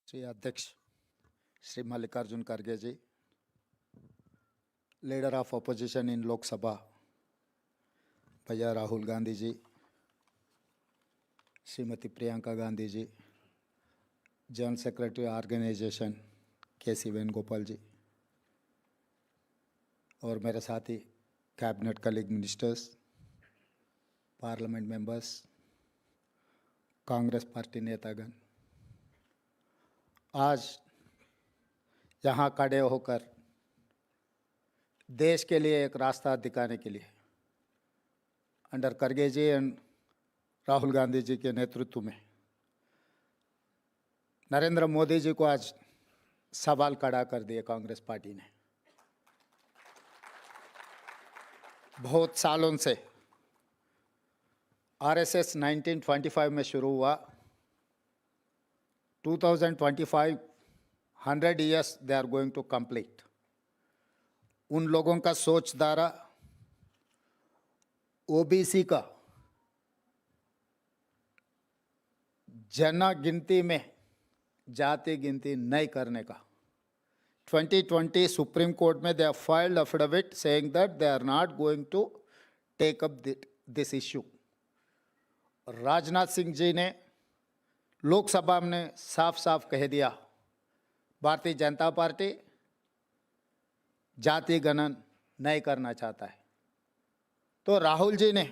श्री अध्यक्ष श्री मल्लिकार्जुन खड़गे ji, leader of opposition in Lok Sabha भैया Rahul Gandhi ji, Shrimati Priyanka Gandhi ji, general secretary organisation K C. Venugopal ji और मेरे साथी cabinet colleague ministers, parliament members, Congress party नेतागण, आज यहाँ खड़े होकर देश के लिए एक रास्ता दिखाने के लिए अंडर खड़गे जी एंड राहुल गांधी जी के नेतृत्व में नरेंद्र मोदी जी को आज सवाल खड़ा कर दिया कांग्रेस पार्टी ने। बहुत सालों से आरएसएस 1925 में शुरू हुआ, 2025 100 years they are going to complete। उन लोगों का सोच धारा ओबीसी का जनगिनती में जाति गिनती नहीं करने का 2020 सुप्रीम कोर्ट में they have filed affidavit saying that they are not going to take up this issue। Rajnath Singh ji ने लोकसभा में साफ साफ कह दिया, भारतीय जनता पार्टी जाति गणन नहीं करना चाहता है। तो राहुल जी ने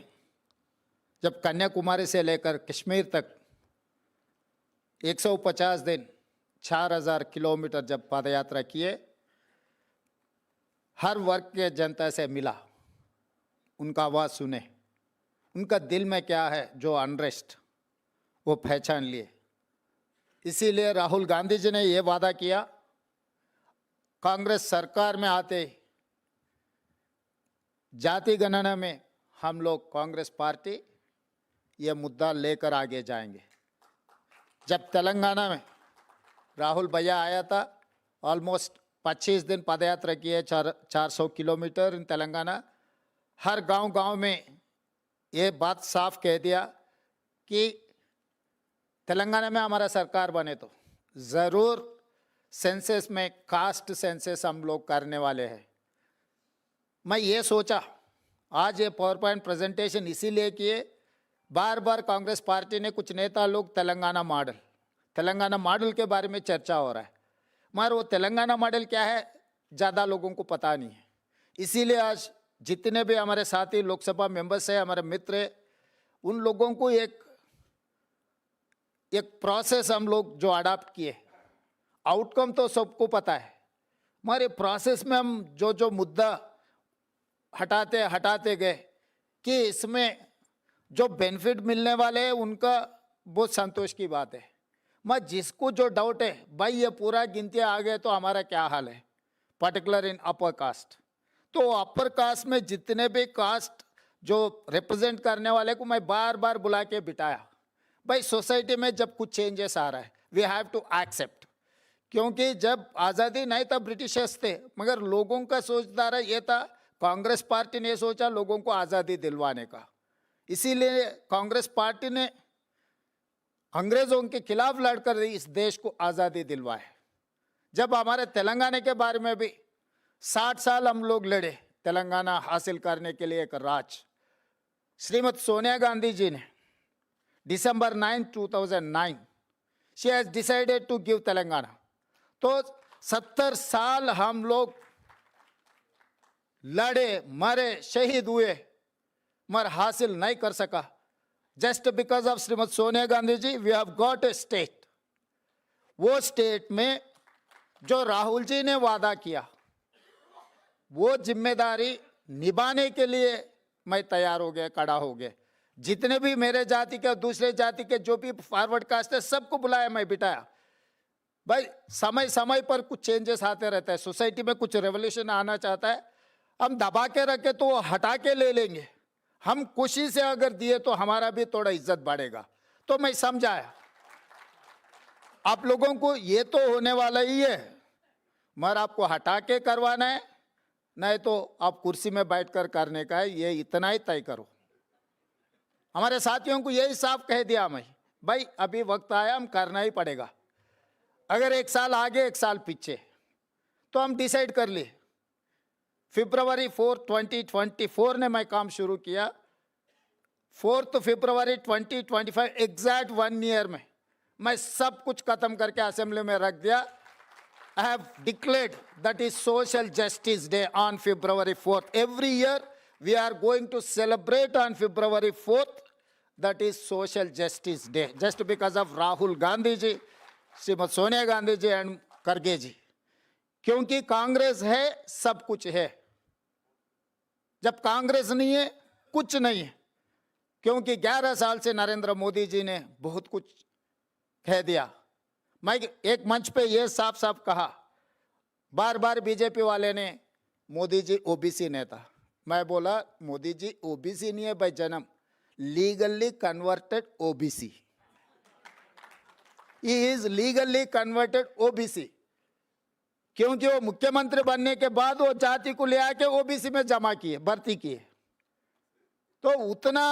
जब कन्याकुमारी से लेकर कश्मीर तक 150 दिन 4000 किलोमीटर जब पदयात्रा किए, हर वर्ग के जनता से मिला, उनका आवाज़ सुने, उनका दिल में क्या है जो अनरेस्ट वो पहचान लिए। इसीलिए राहुल गांधी जी ने ये वादा किया, कांग्रेस सरकार में आते जाति गणना में हम लोग कांग्रेस पार्टी ये मुद्दा लेकर आगे जाएंगे। जब तेलंगाना में राहुल भैया आया था, ऑलमोस्ट 25 दिन पदयात्रा किए, 400 किलोमीटर इन तेलंगाना, हर गांव में ये बात साफ कह दिया कि तेलंगाना में हमारा सरकार बने तो ज़रूर सेंसस में कास्ट सेंसस हम लोग करने वाले हैं। मैं ये सोचा आज ये पावर पॉइंट प्रेजेंटेशन इसीलिए किए, बार बार कांग्रेस पार्टी ने कुछ नेता लोग तेलंगाना मॉडल के बारे में चर्चा हो रहा है, मगर वो तेलंगाना मॉडल क्या है ज़्यादा लोगों को पता नहीं है। इसीलिए आज जितने भी हमारे साथी लोकसभा मेंबर्स हैं, हमारे मित्र हैं, उन लोगों को एक प्रोसेस हम लोग जो अडाप्ट किए, आउटकम तो सबको पता है, हमारे प्रोसेस में हम जो मुद्दा हटाते गए कि इसमें जो बेनिफिट मिलने वाले हैं उनका बहुत संतोष की बात है। मैं जिसको जो डाउट है भाई ये पूरा गिनती आ गए तो हमारा क्या हाल है, पर्टिकुलर इन अपर कास्ट, तो अपर कास्ट में जितने भी कास्ट जो रिप्रेजेंट करने वाले को मैं बार बार बुला के बिठाया, भाई सोसाइटी में जब कुछ चेंजेस आ रहा है वी हैव टू एक्सेप्ट, क्योंकि जब आज़ादी नहीं तब ब्रिटिशर्स थे, मगर लोगों का सोचधारा ये था, कांग्रेस पार्टी ने सोचा लोगों को आज़ादी दिलवाने का, इसीलिए कांग्रेस पार्टी ने अंग्रेज़ों के खिलाफ लड़कर इस देश को आज़ादी दिलवाए। जब हमारे तेलंगाना के बारे में भी 60 साल हम लोग लड़े तेलंगाना हासिल करने के लिए एक राज, श्रीमती सोनिया गांधी जी ने December 9, 2009 she has decided to give Telangana. तो 70 साल हम लोग लड़े, मरे, शहीद हुए, मगर हासिल नहीं कर सका। Just because of Shrimati Sonia Gandhi ji we have got a state. वो स्टेट में जो राहुल जी ने वादा किया वो जिम्मेदारी निभाने के लिए मैं तैयार हो गया, खड़ा हो गया। जितने भी मेरे जाति के दूसरे जाति के जो भी फॉरवर्ड कास्ट है सबको बुलाया, मैं बिठाया। भाई समय समय पर कुछ चेंजेस आते रहते हैं, सोसाइटी में कुछ रेवोल्यूशन आना चाहता है, हम दबा के रखे तो वो हटा के ले लेंगे, हम खुशी से अगर दिए तो हमारा भी थोड़ा इज्जत बढ़ेगा। तो मैं समझाया आप लोगों को ये तो होने वाला ही है, मगर आपको हटा के करवाना है, नहीं तो आप कुर्सी में बैठकर करने का है, ये इतना ही तय करो। हमारे साथियों को यही साफ कह दिया मैं, भाई अभी वक्त आया, हम करना ही पड़ेगा। अगर एक साल आगे एक साल पीछे, तो हम डिसाइड कर लिए February 4, 2024 ने मैं काम शुरू किया। 4 February 2025 एग्जैक्ट 1 ईयर में मैं सब कुछ खत्म करके असेंबली में रख दिया। I have declared that is Social Justice Day on February 4th. Every year we are going to celebrate on February 4th. That is Social Justice Day. Just because of Rahul Gandhi ji, Shrimati Sonia Gandhi ji and खड़गे जी। क्योंकि कांग्रेस है सब कुछ है, जब कांग्रेस नहीं है कुछ नहीं है। क्योंकि 11 साल से नरेंद्र मोदी जी ने बहुत कुछ कह दिया। मैं एक मंच पे ये साफ साफ कहा, बार बार बीजेपी वाले ने मोदी जी ओबीसी नेता, मैं बोला मोदी जी ओबीसी नहीं है बाय जन्म, legally converted OBC, he is legally converted OBC. क्योंकि वो मुख्यमंत्री बनने के बाद वो जाति को ले आके ओबीसी में जमा किए, भर्ती किए। तो उतना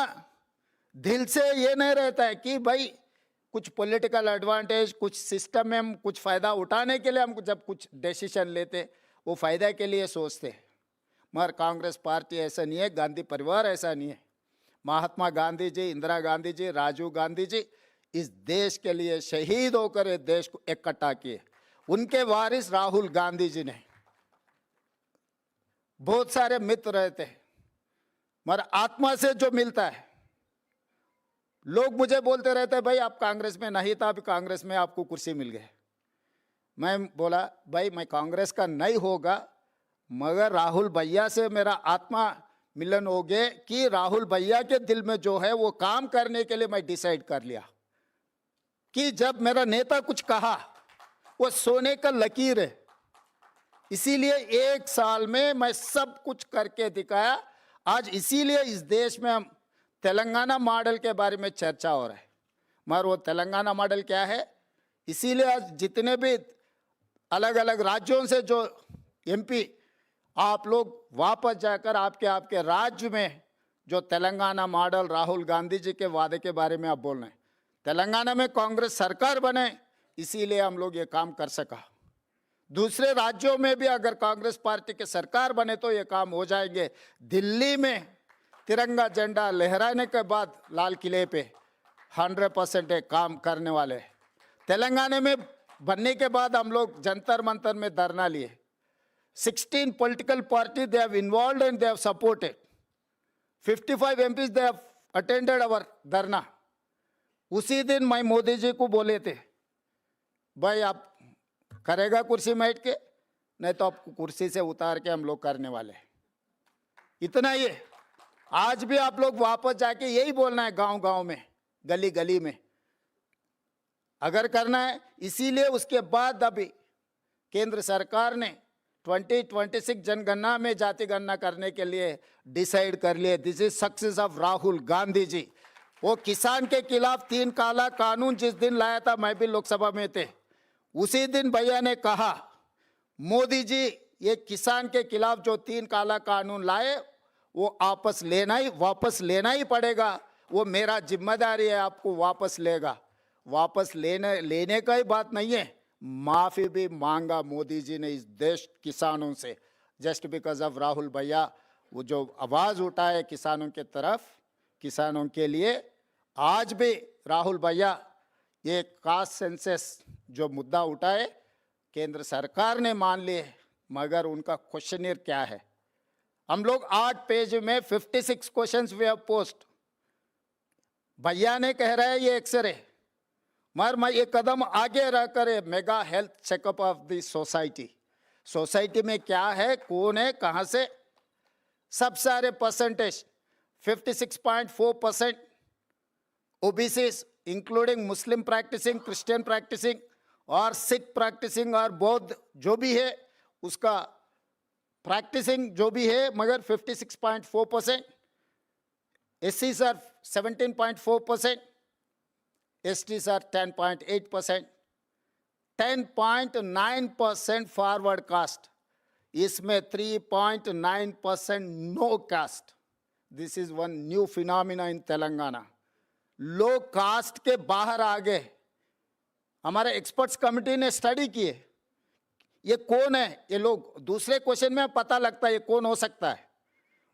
दिल से ये नहीं रहता है कि भाई कुछ पॉलिटिकल एडवांटेज, कुछ सिस्टम में हम कुछ फायदा उठाने के लिए हम जब कुछ डिसीजन लेते वो फायदा के लिए सोचते। मगर कांग्रेस पार्टी ऐसा नहीं है, गांधी परिवार ऐसा नहीं है। महात्मा गांधी जी, इंदिरा गांधी जी, राजीव गांधी जी इस देश के लिए शहीद होकर इस देश को इकट्ठा किए। उनके वारिस राहुल गांधी जी ने बहुत सारे मित्र रहते हैं, मगर आत्मा से जो मिलता है, लोग मुझे बोलते रहते हैं भाई आप कांग्रेस में नहीं था, अभी कांग्रेस में आपको कुर्सी मिल गई। मैं बोला भाई मैं कांग्रेस का नहीं होगा, मगर राहुल भैया से मेरा आत्मा मिलन हो गए कि राहुल भैया के दिल में जो है वो काम करने के लिए मैं डिसाइड कर लिया कि जब मेरा नेता कुछ कहा वो सोने का लकीर है। इसीलिए एक साल में मैं सब कुछ करके दिखाया। आज इसीलिए इस देश में हम तेलंगाना मॉडल के बारे में चर्चा हो रहा है, मगर वो तेलंगाना मॉडल क्या है, इसीलिए आज जितने भी अलग अलग राज्यों से जो एमपी आप लोग वापस जाकर आपके राज्य में जो तेलंगाना मॉडल राहुल गांधी जी के वादे के बारे में आप बोल रहे हैं, तेलंगाना में कांग्रेस सरकार बने इसीलिए हम लोग ये काम कर सका। दूसरे राज्यों में भी अगर कांग्रेस पार्टी के सरकार बने तो ये काम हो जाएंगे। दिल्ली में तिरंगा झंडा लहराने के बाद लाल किले पे 100% काम करने वाले। तेलंगाना में बनने के बाद हम लोग जंतर मंतर में धरना लिए। 16 political parties they have involved and they have supported. 55 MPs they have attended our धरना। उसी दिन मैं मोदी जी को बोले थे भाई आप करेगा कुर्सी में बैठ के, नहीं तो आपको कुर्सी से उतार के हम लोग करने वाले। इतना ही है। आज भी आप लोग वापस जाके यही बोलना है गांव गांव में, गली गली में अगर करना है। इसीलिए उसके बाद अभी केंद्र सरकार ने 2026 जनगणना में जाति गणना करने के लिए डिसाइड कर लिए। This is success of Rahul Gandhi ji. वो किसान के खिलाफ 3 काला कानून जिस दिन लाया था, मैं भी लोकसभा में थे, उसी दिन भैया ने कहा मोदी जी ये किसान के खिलाफ जो 3 काला कानून लाए वो वापस लेना ही पड़ेगा। वो मेरा जिम्मेदारी है, आपको वापस लेगा। वापस लेने का ही बात नहीं है, माफी भी मांगा मोदी जी ने इस देश किसानों से। जस्ट बिकॉज ऑफ राहुल भैया वो जो आवाज उठाए किसानों के तरफ, किसानों के लिए, आज भी राहुल भैया ये कास्ट सेंसस जो मुद्दा उठाए केंद्र सरकार ने मान लिए, मगर उनका क्वेश्चनर क्या है। हम लोग 8 पेज में 56 क्वेश्चंस वी हैव पोस्ट। भैया ने कह रहा है ये एक्सरे, मगर मैं एक कदम आगे रहकर mega health checkup of the society में क्या है, कौन है, कहां से, सब सारे परसेंटेज 56.4% ओबीसीज इंक्लूडिंग मुस्लिम प्रैक्टिसिंग, क्रिश्चियन प्रैक्टिसिंग और सिख प्रैक्टिसिंग और बौद्ध जो भी है उसका प्रैक्टिसिंग जो भी है, मगर 56.4%। एससीज are 17.4%, STs are 10.8%, 10.9% forward caste, इसमें 3.9% no caste. This is one new phenomena in Telangana. लोग कास्ट के बाहर आ गए। हमारे एक्सपर्ट्स कमेटी ने स्टडी किए, ये कौन है ये लोग। दूसरे क्वेश्चन में पता लगता है ये कौन हो सकता है।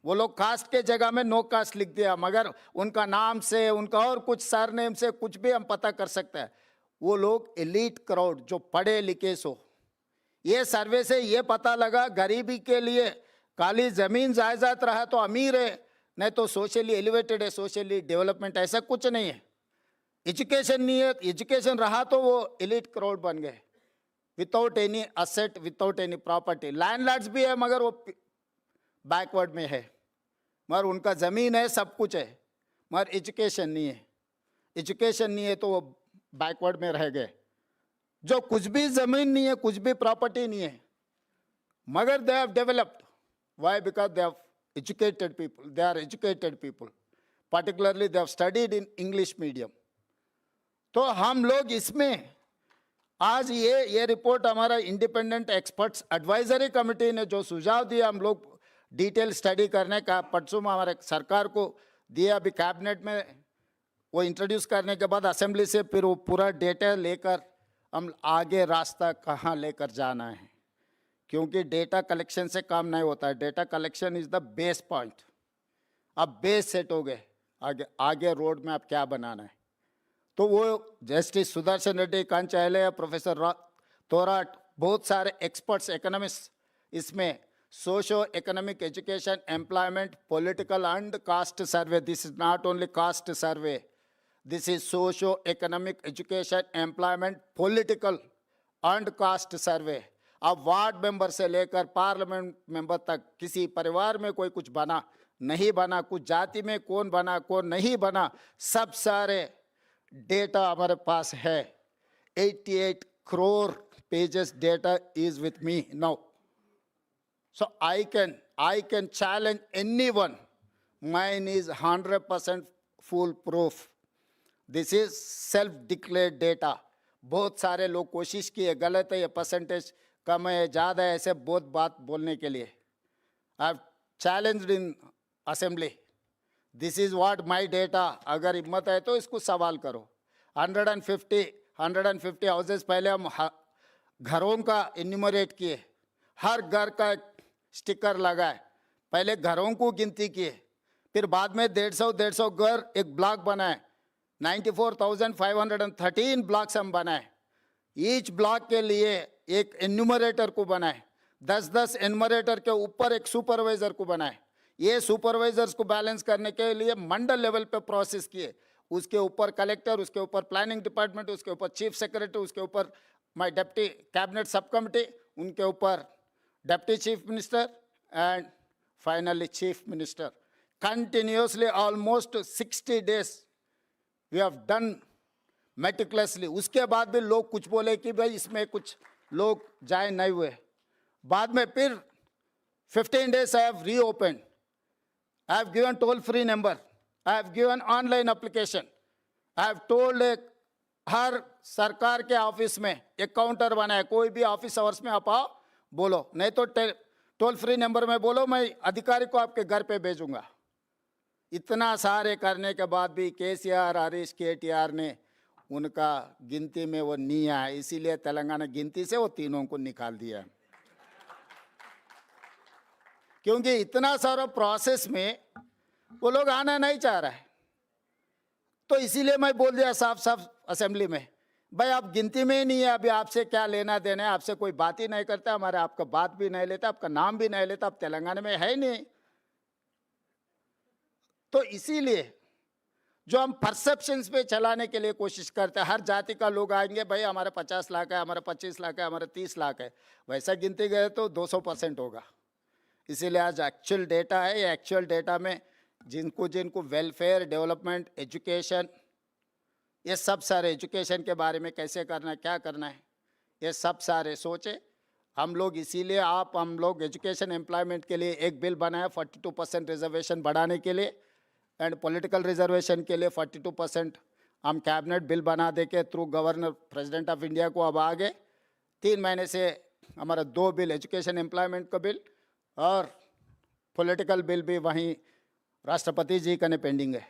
वो लोग कास्ट के जगह में नो कास्ट लिख दिया, मगर उनका नाम से, उनका और कुछ सरनेम से कुछ भी हम पता कर सकते हैं। वो लोग एलीट क्राउड, जो पढ़े लिखे सो। ये सर्वे से ये पता लगा गरीबी के लिए खाली जमीन जायदाद रहा तो अमीर है, नहीं तो सोशली एलिवेटेड है, सोशली डेवलपमेंट, ऐसा कुछ नहीं है। एजुकेशन नहीं है, एजुकेशन रहा तो वो एलीट क्राउड बन गए, without any asset, without any property. Landlords भी है मगर वो बैकवर्ड में है, मगर उनका ज़मीन है, सब कुछ है, मगर एजुकेशन नहीं है। एजुकेशन नहीं है तो वो बैकवर्ड में रह गए। जो कुछ भी ज़मीन नहीं है, कुछ भी प्रॉपर्टी नहीं है, मगर they have developed. Why? Because they have educated people, they are educated people, particularly they have studied in English medium. तो हम लोग इसमें आज ये रिपोर्ट हमारा इंडिपेंडेंट एक्सपर्ट्स एडवाइजरी कमेटी ने जो सुझाव दिया, हम लोग डिटेल स्टडी करने का परसों में हमारे सरकार को दिया, अभी कैबिनेट में वो इंट्रोड्यूस करने के बाद असेंबली से फिर वो पूरा डेटा लेकर हम आगे रास्ता कहाँ लेकर जाना है। क्योंकि डेटा कलेक्शन से काम नहीं होता है, data collection is the base point. अब बेस सेट हो गए, आगे रोड में आप क्या बनाना है। तो वो जस्टिस सुदर्शन रेड्डी, कांचायले, प्रोफेसर तोराट, बहुत सारे एक्सपर्ट्स, इकोनॉमिस्ट इसमें socio economic, education, employment, political and cast survey. This is not only cast survey, this is socio economic, education, employment, political and cast सर्वे। अब वार्ड मेंबर से लेकर पार्लियामेंट मेंबर तक किसी परिवार में कोई कुछ बना नहीं बना, कुछ जाति में कौन बना कौन नहीं बना, सब सारे डेटा हमारे पास है। 88 crore pages data is with me now. So I can challenge anyone. Mine is 100% foolproof. This is self-declared data. बहुत सारे लोग कोशिश किए, गलत है, ये परसेंटेज कम है, ज़्यादा है, ऐसे बहुत बात बोलने के लिए। I have challenged in assembly. This is what my data. अगर हिम्मत है तो इसको सवाल करो। 150 हाउसेज पहले हम घरों का इन्यूमरेट किए, हर घर का एक स्टिकर लगाए, पहले घरों को गिनती किए, फिर बाद में 150 घर एक ब्लॉक बनाए। 94,513 ब्लॉक्स हम बनाए। ईच ब्लॉक के लिए एक इन्यूमरेटर को बनाए, 10-10 इन्यूमरेटर के ऊपर एक सुपरवाइजर को बनाए। ये सुपरवाइजर्स को बैलेंस करने के लिए मंडल लेवल पे प्रोसेस किए, उसके ऊपर कलेक्टर, उसके ऊपर प्लानिंग डिपार्टमेंट, उसके ऊपर चीफ सेक्रेटरी, उसके ऊपर my deputy cabinet sub committee, उनके ऊपर deputy chief minister and finally chief minister. Continuously almost 60 days we have done meticulously. उसके बाद भी लोग कुछ बोले कि भाई इसमें कुछ लोग जाए नहीं हुए। बाद में फिर 15 days I have reopen. I have given toll-free number. I have given online application. I have told हर सरकार के ऑफिस में एक काउंटर बनाए, कोई भी ऑफिस आवर्स में आप आओ बोलो, नहीं तो टोल फ्री नंबर में बोलो, मैं अधिकारी को आपके घर पे भेजूंगा। इतना सारे करने के बाद भी केसीआर, हरीश, केटीआर ने उनका गिनती में वो नहीं आया, इसीलिए तेलंगाना गिनती से वो तीनों को निकाल दिया। क्योंकि इतना सारा प्रोसेस में वो लोग आना नहीं चाह रहा है। तो इसीलिए मैं बोल दिया साफ साफ असेंबली में, भाई आप गिनती में ही नहीं है, अभी आपसे क्या लेना देना है, आपसे कोई बात ही नहीं करता, हमारे आपका बात भी नहीं लेता, आपका नाम भी नहीं लेता, आप तेलंगाना में है ही नहीं। तो इसीलिए जो हम परसेप्शंस पे चलाने के लिए कोशिश करते हैं, हर जाति का लोग आएंगे, भाई हमारे 50 लाख है, हमारे 25 लाख है, हमारे 30 लाख है, वैसा गिनती गए तो 200% होगा। इसीलिए आज एक्चुअल डेटा है, ये एक्चुअल डेटा में जिनको जिनको वेलफेयर, डेवलपमेंट, एजुकेशन, ये सब सारे एजुकेशन के बारे में कैसे करना है, क्या करना है, ये सब सारे सोचे हम लोग। इसीलिए हम लोग एजुकेशन एम्प्लॉयमेंट के लिए एक बिल बनाया 42% रिजर्वेशन बढ़ाने के लिए, एंड पॉलिटिकल रिजर्वेशन के लिए 42% हम कैबिनेट बिल बना दे के through governor president of India को अब आगे 3 महीने से हमारा 2 बिल, एजुकेशन एम्प्लॉयमेंट का बिल और पॉलिटिकल बिल भी वहीं राष्ट्रपति जी का ने पेंडिंग है।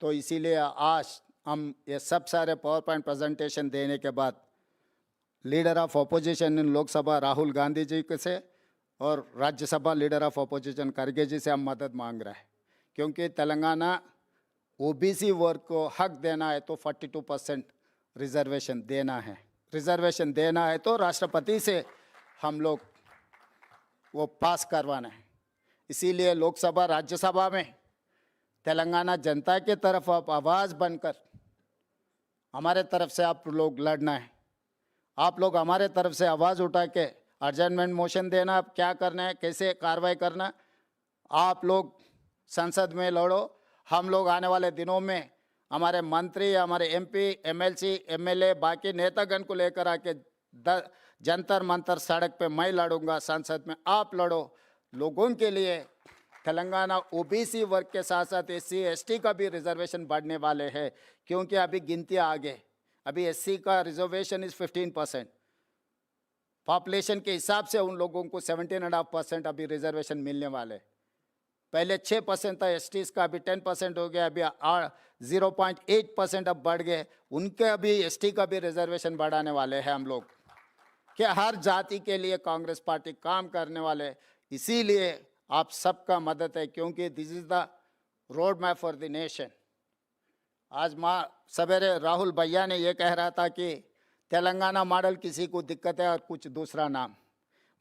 तो इसीलिए आज हम ये सब सारे पावर पॉइंट प्रेजेंटेशन देने के बाद leader of opposition in Lok Sabha Rahul Gandhi ji से और राज्यसभा लीडर ऑफ अपोजिशन खड़गे जी से हम मदद मांग रहे हैं, क्योंकि तेलंगाना ओबीसी वर्ग को हक देना है तो 42% रिजर्वेशन देना है। रिजर्वेशन देना है तो राष्ट्रपति से हम लोग वो पास करवाना है। इसीलिए लोकसभा राज्यसभा में तेलंगाना जनता के तरफ आप आवाज़ बनकर हमारे तरफ से आप लोग लड़ना है। आप लोग हमारे तरफ से आवाज़ उठा के अर्जेंटमेंट मोशन देना, क्या करना है, कैसे कार्रवाई करना, आप लोग संसद में लड़ो। हम लोग आने वाले दिनों में हमारे मंत्री, हमारे एमपी, एमएलसी, एमएलए, बाकी नेतागण को लेकर आके जंतर मंतर सड़क पे मैं लड़ूंगा, संसद में आप लड़ो। लोगों के लिए तेलंगाना ओबीसी वर्ग के साथ साथ एससी एसटी का भी रिजर्वेशन बढ़ने वाले हैं, क्योंकि अभी गिनतियाँ आगे, अभी एससी का रिजर्वेशन इज 15%, पॉपुलेशन के हिसाब से उन लोगों को 17.5% अभी रिजर्वेशन मिलने वाले। पहले 6% था एसटीज का, अभी 10% हो गया, अभी 0.8% अब बढ़ गए। उनके अभी एसटी का भी रिजर्वेशन बढ़ाने वाले हैं हम लोग, कि हर जाति के लिए कांग्रेस पार्टी काम करने वाले। इसीलिए आप सबका मदद है, क्योंकि this is the road map for the nation. आज सवेरे राहुल भैया ने ये कह रहा था कि तेलंगाना मॉडल किसी को दिक्कत है और कुछ दूसरा नाम।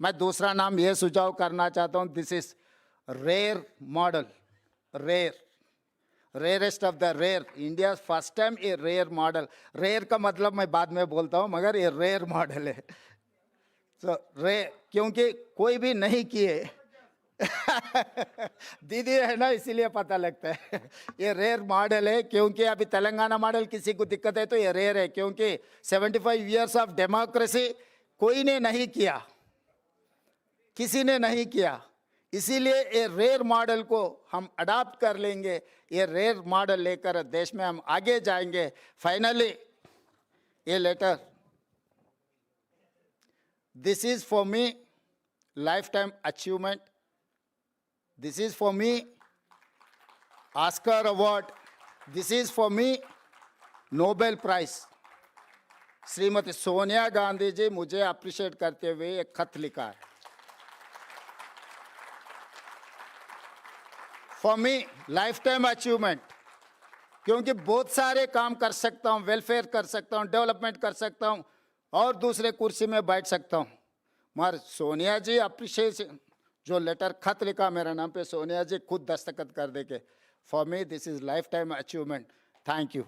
मैं दूसरा नाम ये सुझाव करना चाहता हूँ, this is rare model, rarest of the rare, India first time a rare model. Rare का मतलब मैं बाद में बोलता हूँ, मगर ये रेयर मॉडल है। तो क्योंकि कोई भी नहीं किए दीदी है ना, इसीलिए पता लगता है। ये रेयर मॉडल है, क्योंकि अभी तेलंगाना मॉडल किसी को दिक्कत है तो ये रेयर है, क्योंकि 75 इयर्स ऑफ डेमोक्रेसी कोई ने नहीं किया, किसी ने नहीं किया। इसीलिए ये रेयर मॉडल को हम अडॉप्ट कर लेंगे। ये रेयर मॉडल लेकर देश में हम आगे जाएंगे। फाइनली ये letter, this is for me lifetime achievement, this is for me Oscar award, this is for me Nobel prize. Shrimati Sonia Gandhi ji मुझे अप्रिशिएट करते हुए एक खत लिखा है। For me lifetime achievement, क्योंकि बहुत सारे काम कर सकता हूँ, वेलफेयर कर सकता हूँ, डेवलपमेंट कर सकता हूँ और दूसरे कुर्सी में बैठ सकता हूँ, मगर सोनिया जी अप्रिशिएशन जो लेटर खत लिखा मेरे नाम पे, सोनिया जी खुद दस्तखत कर दे के, for me this is life time achievement. Thank you.